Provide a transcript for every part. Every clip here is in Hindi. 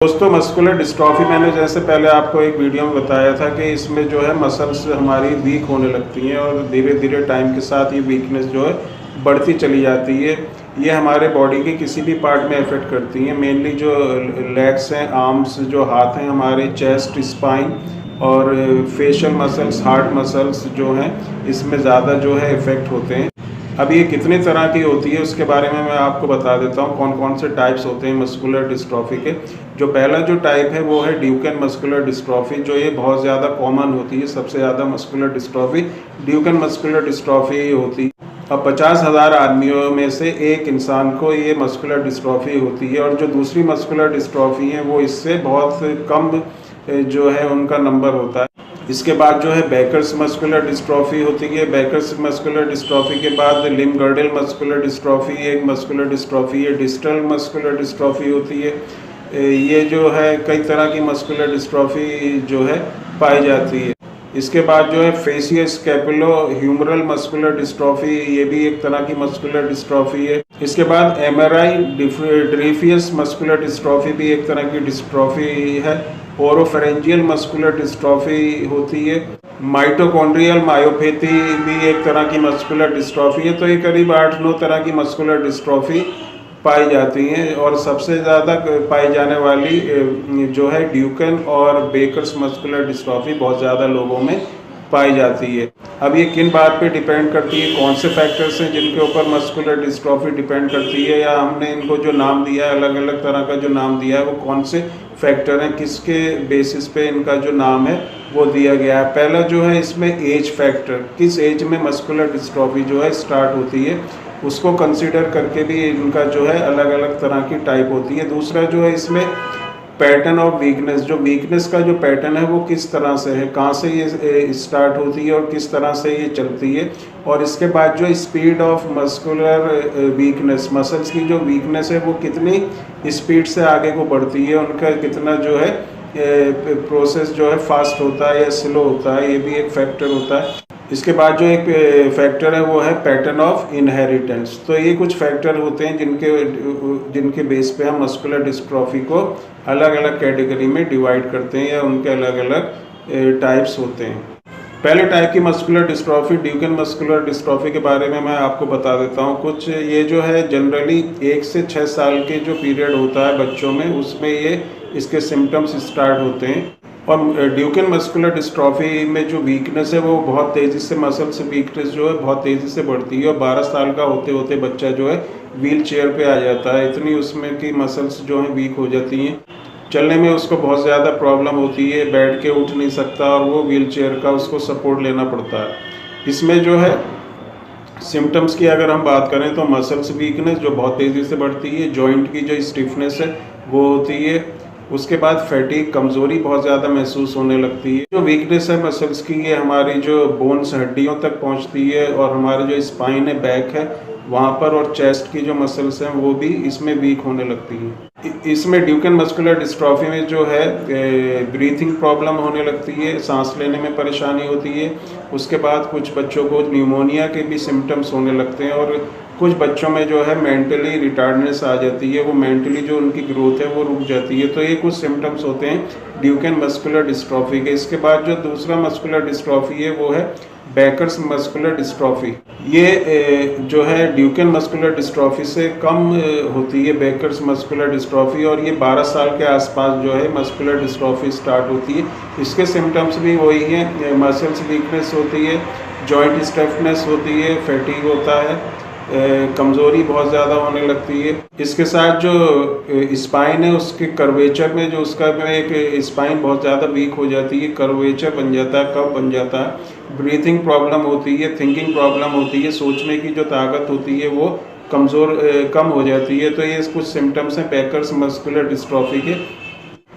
दोस्तों, मस्कुलर डिस्ट्रॉफी मैंने जैसे पहले आपको एक वीडियो में बताया था कि इसमें जो है मसल्स हमारी वीक होने लगती हैं और धीरे धीरे टाइम के साथ ये वीकनेस जो है बढ़ती चली जाती है। ये हमारे बॉडी के किसी भी पार्ट में इफ़ेक्ट करती हैं। मेनली जो लेग्स हैं, आर्म्स, जो हाथ हैं हमारे, चेस्ट, स्पाइन और फेशियल मसल्स, हार्ट मसल्स जो हैं, इसमें ज़्यादा जो है इफ़ेक्ट होते हैं। अब ये कितनी तरह की होती है उसके बारे में मैं आपको बता देता हूँ, कौन कौन से टाइप्स होते हैं मस्कुलर डिस्ट्रॉफी के। जो पहला जो टाइप है वो है ड्यूकेन मस्कुलर डिस्ट्रॉफी, जो ये बहुत ज़्यादा कॉमन होती है। सबसे ज़्यादा muscular dystrophy Duquesne muscular dystrophy होती है। अब 50,000 आदमियों में से एक इंसान को ये मस्कुलर डिस्ट्रॉफी होती है, और जो दूसरी मस्कुलर डिस्ट्रॉफी है वो इससे बहुत कम जो है उनका नंबर होता है। इसके बाद जो है बेकर्स मस्कुलर डिस्ट्रॉफी होती है। बेकर्स मस्कुलर डिस्ट्रॉफी के बाद लिम्ब गर्डल मस्कुलर डिस्ट्रॉफी एक मस्कुलर डिस्ट्रॉफी है। डिस्टल मस्कुलर डिस्ट्रॉफी होती है। ये जो है कई तरह की मस्कुलर डिस्ट्रॉफी जो है पाई जाती है। इसके बाद जो है फेसियो स्कैपुलो ह्यूमरल मस्कुलर डिस्ट्रॉफी, ये भी एक तरह की मस्कुलर डिस्ट्रॉफी है। इसके बाद एमआरआई ड्रीफियस मस्कुलर डिस्ट्रॉफी भी एक तरह की डिस्ट्रॉफी है। ओरोफेरेंजियल मस्कुलर डिस्ट्रॉफी होती है। माइटोकॉन्ड्रियल मायोपैथी भी एक तरह की मस्कुलर डिस्ट्रॉफी है। तो ये करीब 8-9 तरह की मस्कुलर डिस्ट्रॉफी पाई जाती हैं, और सबसे ज़्यादा पाई जाने वाली जो है ड्यूकेन और बेकर्स मस्कुलर डिस्ट्रॉफी बहुत ज़्यादा लोगों में पाई जाती है। अब ये किन बात पे डिपेंड करती है, कौन से फैक्टर्स हैं जिनके ऊपर मस्कुलर डिस्ट्रॉफी डिपेंड करती है, या हमने इनको जो नाम दिया है, अलग अलग तरह का जो नाम दिया है, वो कौन से फैक्टर हैं, किसके बेसिस पे इनका जो नाम है वो दिया गया है। पहला जो है इसमें एज फैक्टर, किस एज में मस्कुलर डिस्ट्रॉफी जो है स्टार्ट होती है, उसको कंसीडर करके भी इनका जो है अलग अलग तरह की टाइप होती है। दूसरा जो है इसमें पैटर्न ऑफ वीकनेस, जो वीकनेस का जो पैटर्न है वो किस तरह से है, कहाँ से ये स्टार्ट होती है और किस तरह से ये चलती है। और इसके बाद जो speed of muscular weakness, muscles की जो वीकनेस है वो कितनी स्पीड से आगे को बढ़ती है, उनका कितना जो है प्रोसेस जो है फास्ट होता है या स्लो होता है, ये भी एक फैक्टर होता है। इसके बाद जो एक फैक्टर है वो है पैटर्न ऑफ इनहेरिटेंस। तो ये कुछ फैक्टर होते हैं जिनके बेस पे हम मस्कुलर डिस्ट्रॉफी को अलग अलग कैटेगरी में डिवाइड करते हैं, या उनके अलग अलग टाइप्स होते हैं। पहले टाइप की muscular dystrophy Duquesne muscular dystrophy के बारे में मैं आपको बता देता हूँ कुछ। ये जो है जनरली 1 से 6 साल के जो पीरियड होता है बच्चों में, उसमें ये इसके सिम्टम्स स्टार्ट होते हैं। और ड्यूकेन मस्कुलर डिस्ट्रॉफी में जो वीकनेस है वो बहुत तेज़ी से, मसल्स वीकनेस जो है बहुत तेज़ी से बढ़ती है, और 12 साल का होते होते बच्चा जो है व्हील चेयर पे आ जाता है। इतनी उसमें की मसल्स जो हैं वीक हो जाती हैं, चलने में उसको बहुत ज़्यादा प्रॉब्लम होती है, बैठ के उठ नहीं सकता, और वो व्हील चेयर का उसको सपोर्ट लेना पड़ता है। इसमें जो है सिम्टम्स की अगर हम बात करें तो मसल्स वीकनेस जो बहुत तेज़ी से बढ़ती है, जॉइंट की जो स्टिफनेस है वो होती है। उसके बाद फैटीग, कमज़ोरी बहुत ज़्यादा महसूस होने लगती है। जो वीकनेस है मसल्स की, ये हमारी जो बोन्स, हड्डियों तक पहुंचती है, और हमारे जो स्पाइन है, बैक है, वहाँ पर, और चेस्ट की जो मसल्स हैं वो भी इसमें वीक होने लगती हैं। इसमें ड्यूकेन मस्कुलर डिस्ट्रॉफी में जो है ब्रीथिंग प्रॉब्लम होने लगती है, सांस लेने में परेशानी होती है। उसके बाद कुछ बच्चों को न्यूमोनिया के भी सिम्टम्स होने लगते हैं, और कुछ बच्चों में जो है मेंटली रिटार्डनेस आ जाती है, वो मेंटली जो उनकी ग्रोथ है वो रुक जाती है। तो ये कुछ सिम्टम्स होते हैं ड्यूकेन मस्कुलर डिस्ट्रॉफी के। इसके बाद जो दूसरा मस्कुलर डिस्ट्रॉफी है वो है बेकर्स मस्कुलर डिस्ट्रॉफी। ये जो है ड्यूकेन मस्कुलर डिस्ट्रॉफी से कम होती है, बेकर्स मस्कुलर डिस्ट्रॉफी, और ये 12 साल के आसपास जो है मस्कुलर डिस्ट्रॉफी स्टार्ट होती है। इसके सिम्टम्स भी वही हैं, मसल्स वीकनेस होती है, जॉइंट स्टिफनेस होती है, फैटीग होता है, कमज़ोरी बहुत ज़्यादा होने लगती है। इसके साथ जो स्पाइन है उसके कर्वेचर में, जो उसका एक स्पाइन बहुत ज़्यादा वीक हो जाती है, कर्वेचर बन जाता है, कव बन जाता है। ब्रीथिंग प्रॉब्लम होती है, थिंकिंग प्रॉब्लम होती है, सोचने की जो ताकत होती है वो कम हो जाती है। तो ये कुछ सिम्टम्स हैं बेकर्स मस्कुलर डिस्ट्रॉफी के।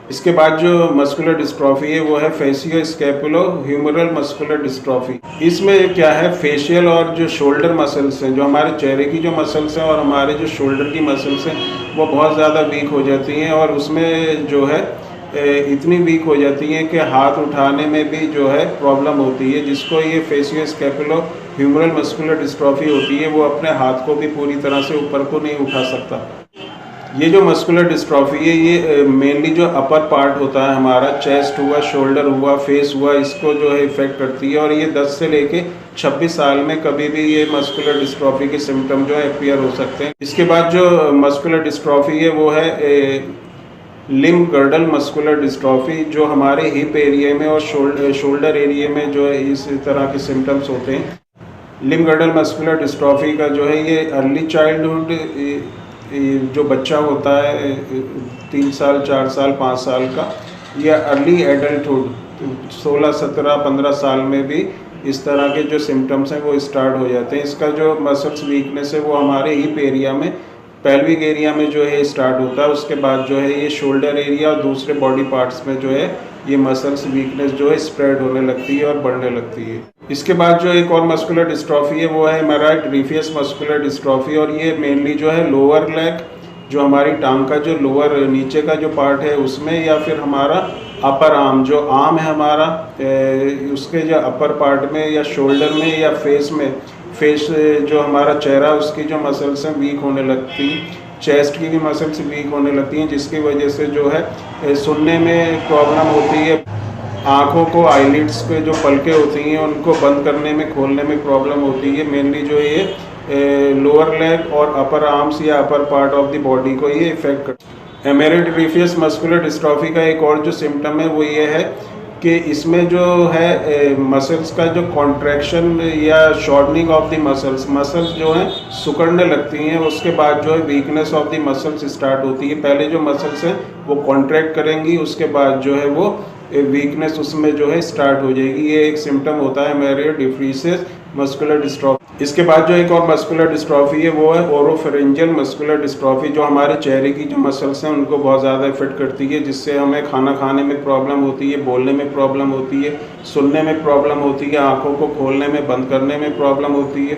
इसके बाद जो मस्कुलर डिस्ट्रॉफी है वो है फेसियो स्कैपुलो ह्यूमरल मस्कुलर डिस्ट्रॉफी। इसमें क्या है, फेशियल और जो शोल्डर मसल्स हैं, जो हमारे चेहरे की जो मसल्स हैं और हमारे जो शोल्डर की मसल्स हैं, वो बहुत ज़्यादा वीक हो जाती हैं, और उसमें जो है इतनी वीक हो जाती हैं कि हाथ उठाने में भी जो है प्रॉब्लम होती है। जिसको ये फेसियो स्कैपुलो ह्यूमरल मस्कुलर डिस्ट्रॉफी होती है, वो अपने हाथ को भी पूरी तरह से ऊपर को नहीं उठा सकता। ये जो मस्कुलर डिस्ट्रॉफी है ये मेनली जो अपर पार्ट होता है हमारा, चेस्ट हुआ, शोल्डर हुआ, फेस हुआ, इसको जो है इफ़ेक्ट करती है। और ये 10 से लेके 26 साल में कभी भी ये मस्कुलर डिस्ट्रॉफी के सिम्टम जो है अपीयर हो सकते हैं। इसके बाद जो मस्कुलर डिस्ट्रॉफी है वो है लिम्ब गर्डल मस्कुलर डिस्ट्रॉफी, जो हमारे हिप एरिया में और शोल्डर एरिया में जो है इस तरह के सिम्टम्स होते हैं। लिम्ब गर्डल मस्कुलर डिस्ट्रॉफी का जो है ये अर्ली चाइल्डहुड, जो बच्चा होता है 3 साल, 4 साल, 5 साल का, या अर्ली एडल्टहुड 16, 17, 15 साल में भी इस तरह के जो सिम्टम्स हैं वो स्टार्ट हो जाते हैं। इसका जो मसल्स वीकनेस है वो हमारे हिप एरिया में, पेल्विक एरिया में जो है स्टार्ट होता है। उसके बाद जो है ये शोल्डर एरिया और दूसरे बॉडी पार्ट्स में जो है ये मसल्स वीकनेस जो है स्प्रेड होने लगती है और बढ़ने लगती है। इसके बाद जो एक और मस्कुलर डिस्ट्रॉफी है वो है हेमराइड रेडियस मस्कुलर डिस्ट्रॉफी, और ये मेनली जो है लोअर लेग, जो हमारी टांग का जो लोअर नीचे का जो पार्ट है उसमें, या फिर हमारा अपर आर्म, जो आर्म है हमारा उसके जो अपर पार्ट में, या शोल्डर में, या फेस में, फेस जो हमारा चेहरा उसकी जो मसल्स हैं वीक होने लगती हैं। चेस्ट की भी मसल्स वीक होने लगती हैं, जिसकी वजह से जो है सुनने में प्रॉब्लम होती है। आँखों को, आईलिड्स के जो पलकें होती हैं उनको बंद करने में, खोलने में प्रॉब्लम होती है। मेनली जो ये लोअर लेग और अपर आर्म्स या upper part of the body को ये इफेक्ट करता है। हेमराइड रेडियस मस्कुलर डिस्ट्रॉफी का एक और जो सिम्टम है वो ये है कि इसमें जो है मसल्स का जो कॉन्ट्रैक्शन या शॉर्टनिंग ऑफ द मसल्स जो हैं सिकुड़ने लगती हैं। उसके बाद जो है weakness of the muscles start होती है। पहले जो मसल्स हैं वो कॉन्ट्रैक्ट करेंगी, उसके बाद जो है वो वीकनेस उसमें जो है स्टार्ट हो जाएगी। ये एक सिम्टम होता है हेमराइड रेडियस मस्कुलर डिस्ट्रॉफी। इसके बाद जो एक और मस्कुलर डिस्ट्रॉफी है वो है ओरोफेरेंजियल मस्कुलर डिस्ट्रॉफी, जो हमारे चेहरे की जो मसल्स हैं उनको बहुत ज़्यादा इफेक्ट करती है, जिससे हमें खाना खाने में प्रॉब्लम होती है, बोलने में प्रॉब्लम होती है, सुनने में प्रॉब्लम होती है, आँखों को खोलने में, बंद करने में प्रॉब्लम होती है।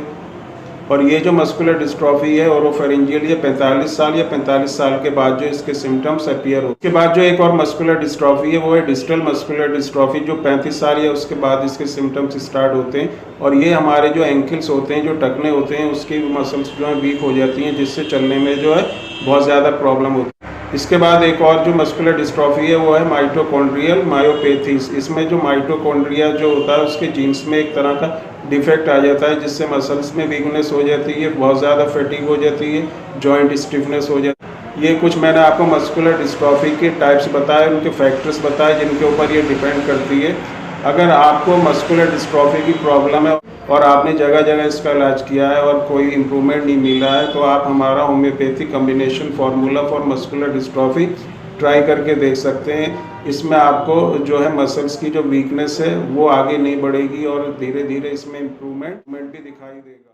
और ये जो मस्कुलर डिस्ट्रॉफी है ओरोफेरेंजियल, ये 45 साल या 45 साल के बाद जो इसके सिम्टम्स अपीयर हो। उसके बाद जो एक और मस्कुलर डिस्ट्रॉफी है वो है डिस्टल मस्कुलर डिस्ट्रॉफी, जो 35 साल या उसके बाद इसके सिम्टम्स स्टार्ट होते हैं। और ये हमारे जो एंकल्स होते हैं, जो टखने होते हैं, उसकी मसल्स जो है वीक हो जाती हैं, जिससे चलने में जो है बहुत ज़्यादा प्रॉब्लम होती है। इसके बाद एक और जो मस्कुलर डिस्ट्रॉफी है वो है माइटोकॉन्ड्रियल मायोपैथीज। इसमें जो माइटोकॉन्ड्रिया जो होता है उसके जीन्स में एक तरह का डिफेक्ट आ जाता है, जिससे मसल्स में वीकनेस हो जाती है, बहुत ज़्यादा फैटिग हो जाती है, जॉइंट स्टिफनेस हो जाती है। ये कुछ मैंने आपको मस्कुलर डिस्ट्रॉफी के टाइप्स बताए, उनके फैक्टर्स बताए जिनके ऊपर ये डिपेंड करती है। अगर आपको मस्कुलर डिस्ट्रॉफी की प्रॉब्लम है और आपने जगह जगह इसका इलाज किया है और कोई इम्प्रूवमेंट नहीं मिला है, तो आप हमारा homeopathy combination formula for muscular dystrophy try करके देख सकते हैं। इसमें आपको जो है मसल्स की जो वीकनेस है वो आगे नहीं बढ़ेगी और धीरे धीरे इसमें इम्प्रूवमेंट भी दिखाई देगा।